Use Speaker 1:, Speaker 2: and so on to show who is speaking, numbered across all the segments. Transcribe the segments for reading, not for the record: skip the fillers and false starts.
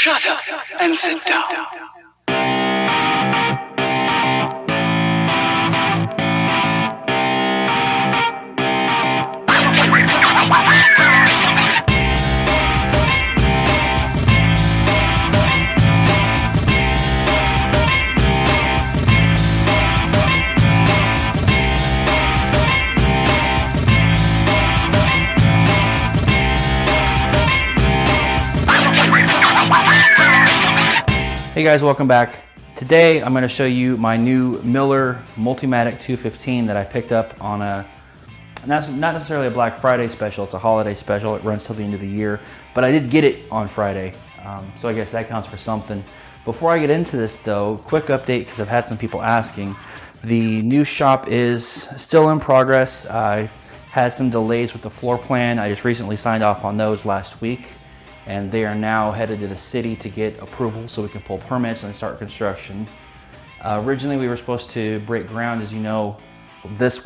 Speaker 1: Shut up and sit down.
Speaker 2: Hey guys, welcome back. Today I'm going to show you my new Miller Multimatic 215 that I picked up on not necessarily a Black Friday special, it's a holiday special. It runs till the end of the year, but I did get it on Friday, so I guess that counts for something. Before I get into this though, quick update because I've had some people asking. The new shop is still in progress. I had some delays with the floor plan. I just recently signed off on those last week, and they are now headed to the city to get approval so we can pull permits and start construction. Originally we were supposed to break ground, as you know, this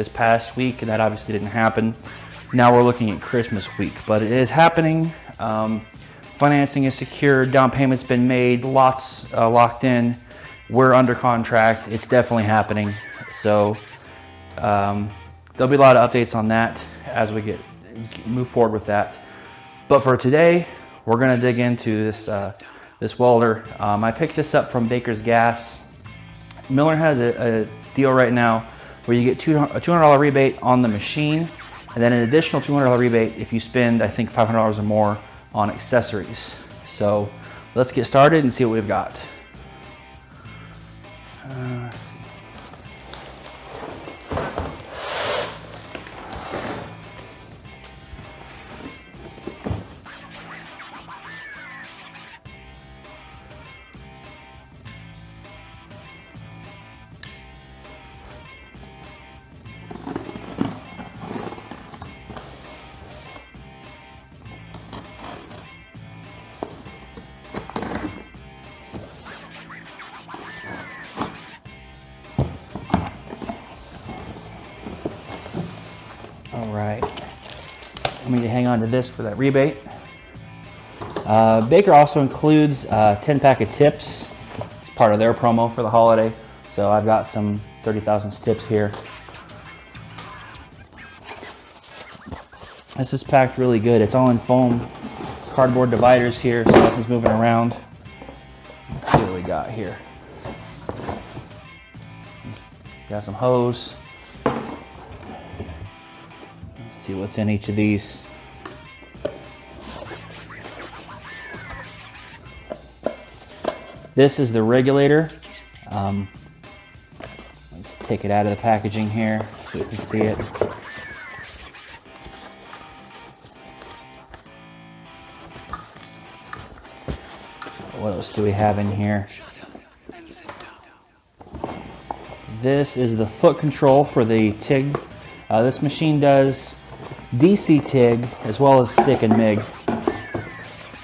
Speaker 2: past week, and that obviously didn't happen. Now we're looking at Christmas week, but it is happening. Financing is secured, down payment's been made, lots locked in. We're under contract, it's definitely happening. So there'll be a lot of updates on that as we move forward with that. But for today, we're gonna dig into this welder. I picked this up from Baker's Gas. Miller has a deal right now where you get a $200 rebate on the machine, and then an additional $200 rebate if you spend, I think, $500 or more on accessories. So let's get started and see what we've got. Let's see. All right, I'm going to hang on to this for that rebate. Baker also includes 10-pack of tips. It's part of their promo for the holiday. So I've got some 30 thousandths tips here. This is packed really good. It's all in foam cardboard dividers here, so nothing's moving around. Let's see what we got here. Got some hose. See what's in each of these. This is the regulator. Let's take it out of the packaging here so you can see it. What else do we have in here? This is the foot control for the TIG. This machine does DC TIG as well as stick and MIG.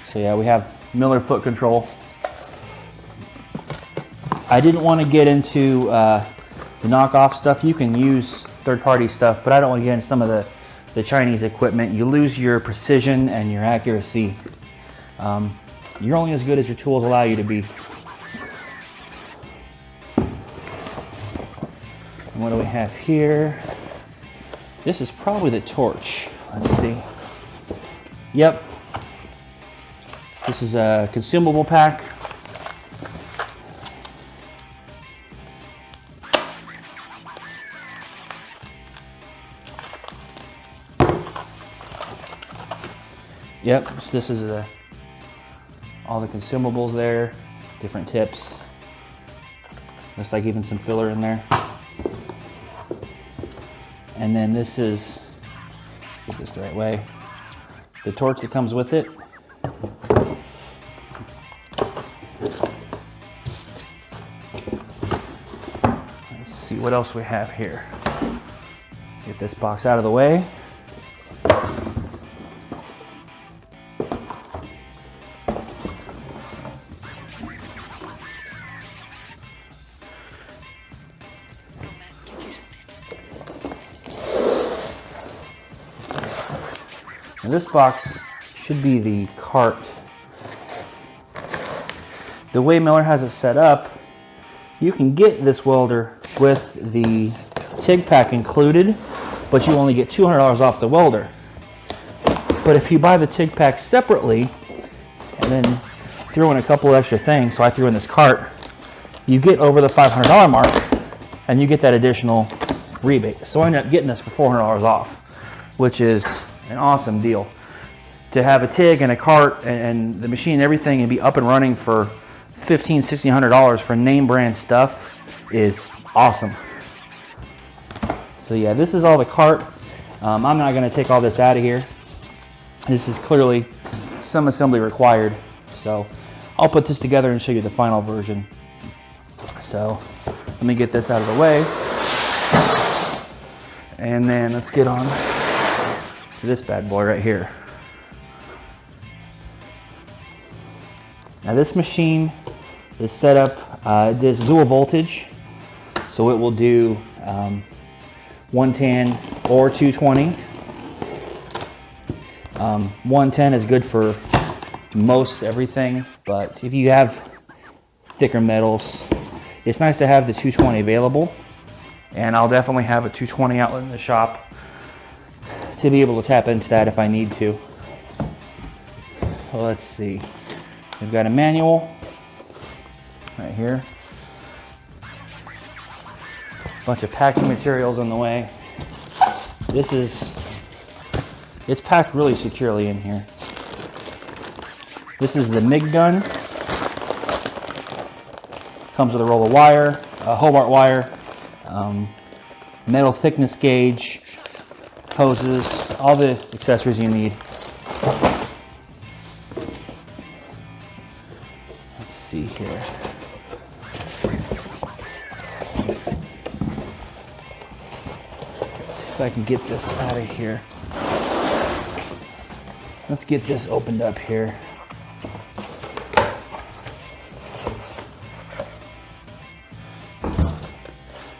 Speaker 2: So yeah, we have Miller foot control. I didn't want to get into the knockoff stuff. You can use third-party stuff, but I don't want to get into some of the Chinese equipment. You lose your precision and your accuracy. You're only as good as your tools allow you to be. And what do we have here? This is probably the torch. Let's see. Yep. This is a consumable pack. Yep, so this is all the consumables there, different tips. Looks like even some filler in there. And then this is, get this the right way, the torch that comes with it. Let's see what else we have here. Get this box out of the way. Now this box should be the cart the way Miller has it set up, you can get this welder with the TIG pack included, but you only get $200 off the welder. But if you buy the TIG pack separately and then throw in a couple extra things, so I threw in this cart, you get over the $500 mark and you get that additional rebate. So I ended up getting this for $400 off, which is an awesome deal. To have a TIG and a cart and the machine and everything and be up and running for $1,500, $1,600 for name brand stuff is awesome. So yeah, this is all the cart. I'm not going to take all this out of here. This is clearly some assembly required. So I'll put this together and show you the final version. So let me get this out of the way. And then let's get on to this bad boy right here. Now this machine is set up, it is dual voltage, so it will do 110 or 220. 110 is good for most everything, but if you have thicker metals, it's nice to have the 220 available. And I'll definitely have a 220 outlet in the shop to be able to tap into that if I need to. Well, let's see. We've got a manual right here. Bunch of packing materials on the way. It's packed really securely in here. This is the MIG gun. Comes with a roll of wire, a Hobart wire, metal thickness gauge, hoses, all the accessories you need. Let's see here. Let's see if I can get this out of here. Let's get this opened up here.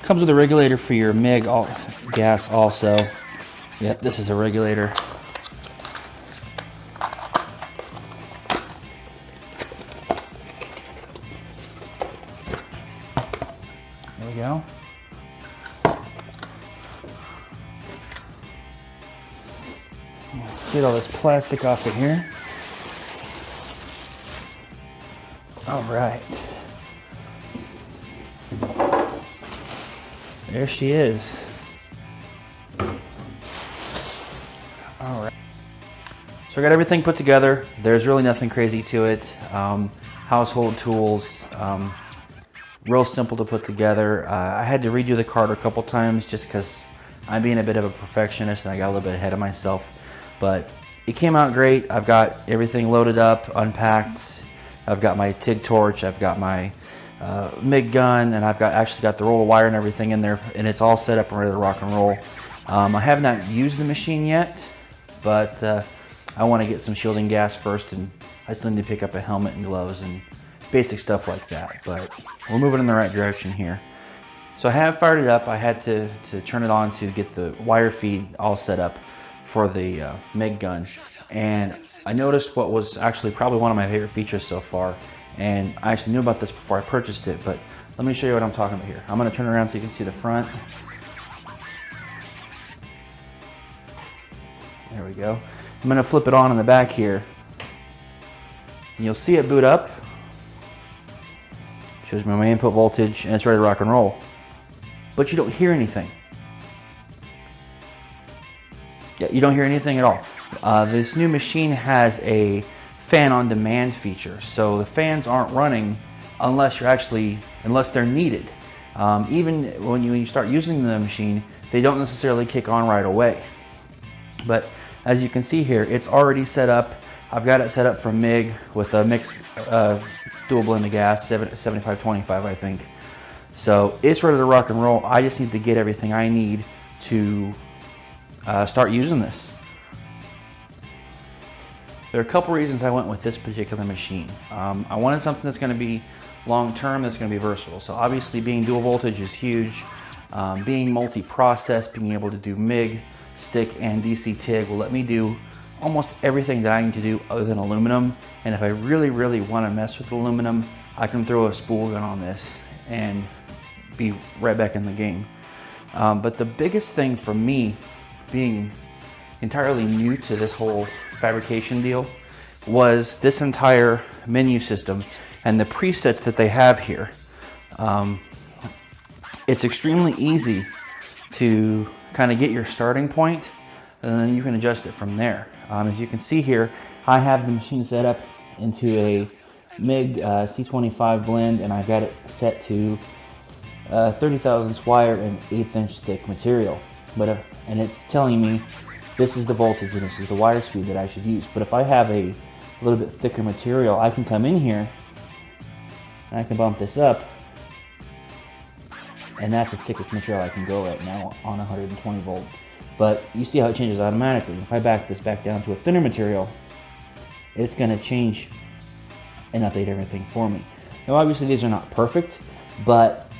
Speaker 2: Comes with a regulator for your MIG gas also. Yep, this is a regulator. There we go. Let's get all this plastic off of here. All right. There she is. All right. So I got everything put together. There's really nothing crazy to it. Household tools, real simple to put together. I had to redo the cart a couple times just because I'm being a bit of a perfectionist and I got a little bit ahead of myself. But it came out great. I've got everything loaded up, unpacked. I've got my TIG torch. I've got my MIG gun, and I've actually got the roll of wire and everything in there, and it's all set up and ready to rock and roll. I have not used the machine yet, but I want to get some shielding gas first, and I still need to pick up a helmet and gloves and basic stuff like that, but we're moving in the right direction here. So I have fired it up. I had to turn it on to get the wire feed all set up for the MIG gun, and I noticed what was actually probably one of my favorite features so far. And I actually knew about this before I purchased it, but let me show you what I'm talking about here. I'm going to turn around so you can see the front. There we go. I'm going to flip it on in the back here. And you'll see it boot up. Shows me my input voltage, and it's ready to rock and roll. But you don't hear anything. Yeah, you don't hear anything at all. This new machine has a fan on demand feature, so the fans aren't running unless they're needed. Even when you start using the machine, they don't necessarily kick on right away. But as you can see here, it's already set up. I've got it set up for MIG with a mixed dual blend of gas, 7525 I think. So it's ready to rock and roll. I just need to get everything I need to start using this. There are a couple reasons I went with this particular machine. I wanted something that's going to be long-term, that's going to be versatile. So obviously being dual voltage is huge. Being multi-process, being able to do MIG, stick, and DC TIG will let me do almost everything that I need to do other than aluminum. And if I really, really want to mess with aluminum, I can throw a spool gun on this and be right back in the game. But the biggest thing for me, being entirely new to this whole fabrication deal, was this entire menu system and the presets that they have here. It's extremely easy to kind of get your starting point, and then you can adjust it from there. As you can see here, I have the machine set up into a MIG C25 blend, and I've got it set to 30 thousandths wire and 1/8 inch thick material. And it's telling me this is the voltage and this is the wire speed that I should use. But if I have a little bit thicker material, I can come in here and I can bump this up, and that's the thickest material I can go right now on 120 volt. But you see how it changes automatically. If I back this back down to a thinner material, it's going to change and update everything for me. Now obviously these are not perfect, but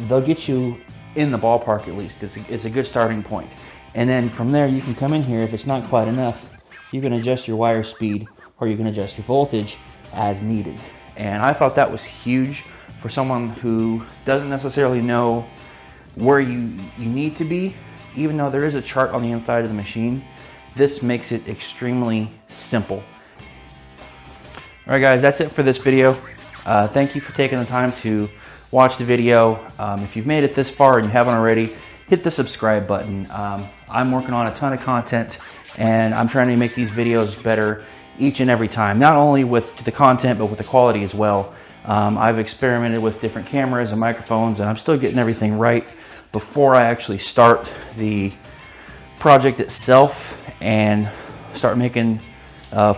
Speaker 2: they'll get you in the ballpark at least. It's a good starting point. And then from there you can come in here. If it's not quite enough, you can adjust your wire speed or you can adjust your voltage as needed. And I thought that was huge for someone who doesn't necessarily know where you need to be. Even though there is a chart on the inside of the machine, this makes it extremely simple. All right guys, that's it for this video. Thank you for taking the time to watch the video. If you've made it this far and you haven't already, hit the subscribe button. I'm working on a ton of content, and I'm trying to make these videos better each and every time, not only with the content but with the quality as well. I've experimented with different cameras and microphones, and I'm still getting everything right before I actually start the project itself and start making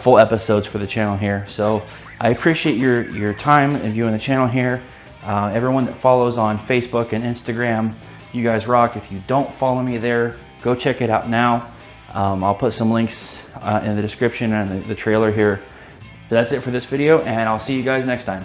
Speaker 2: full episodes for the channel here. So I appreciate your time and viewing the channel here. Everyone that follows on Facebook and Instagram, you guys rock. If you don't follow me there, go check it out now. I'll put some links in the description and the trailer here. So that's it for this video, and I'll see you guys next time.